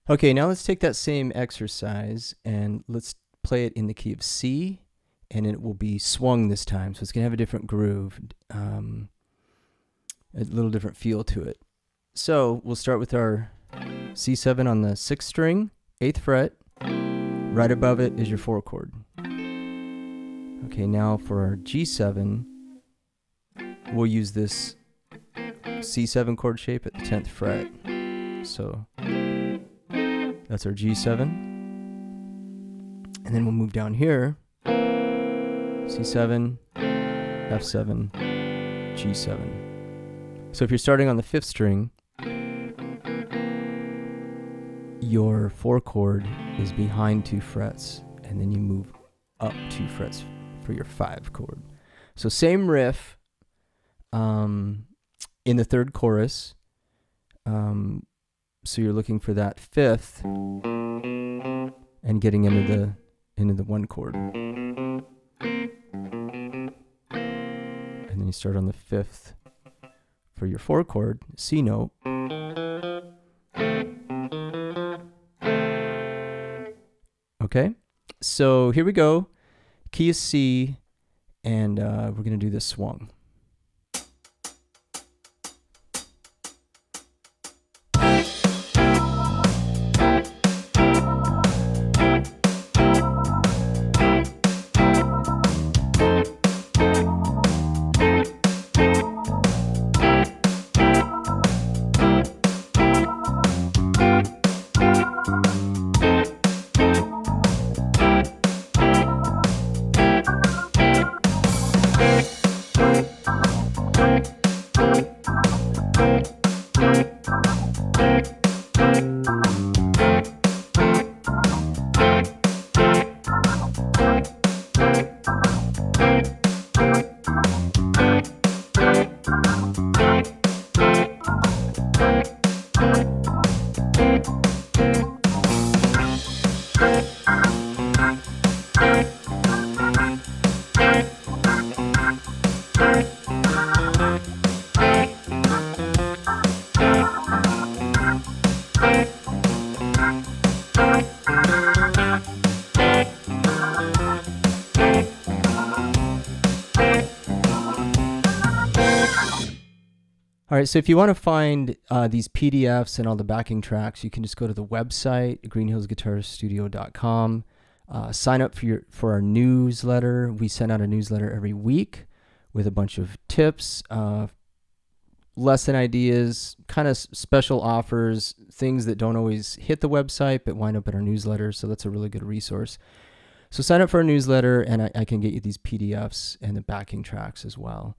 Okay, now let's take that same exercise and let's play it in the key of C, and it will be swung this time. So it's going to have a different groove, a little different feel to it. So we'll start with our C7 on the 6th string, 8th fret. Right above it is your 4 chord. Okay, now for our G7, we'll use this C7 chord shape at the 10th fret. So that's our G7. And then we'll move down here, C7, F7, G7. So if you're starting on the 5th string, your 4 chord is behind 2 frets, and then you move up 2 frets for your 5 chord. So same riff in the 3rd chorus. So you're looking for that 5th and getting into the 1 chord. And then you start on the 5th for your 4 chord, C note. Okay, so here we go. Key is C, and we're going to do this swung. All right, so if you want to find these PDFs and all the backing tracks, you can just go to the website, greenhillsguitarstudio.com. Sign up for our newsletter. We send out a newsletter every week with a bunch of tips, lesson ideas, kind of special offers, things that don't always hit the website but wind up in our newsletter. So that's a really good resource. So sign up for our newsletter, and I can get you these PDFs and the backing tracks as well.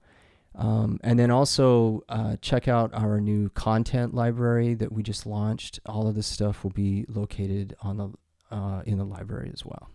And then also check out our new content library that we just launched. All of this stuff will be located on the in the library as well.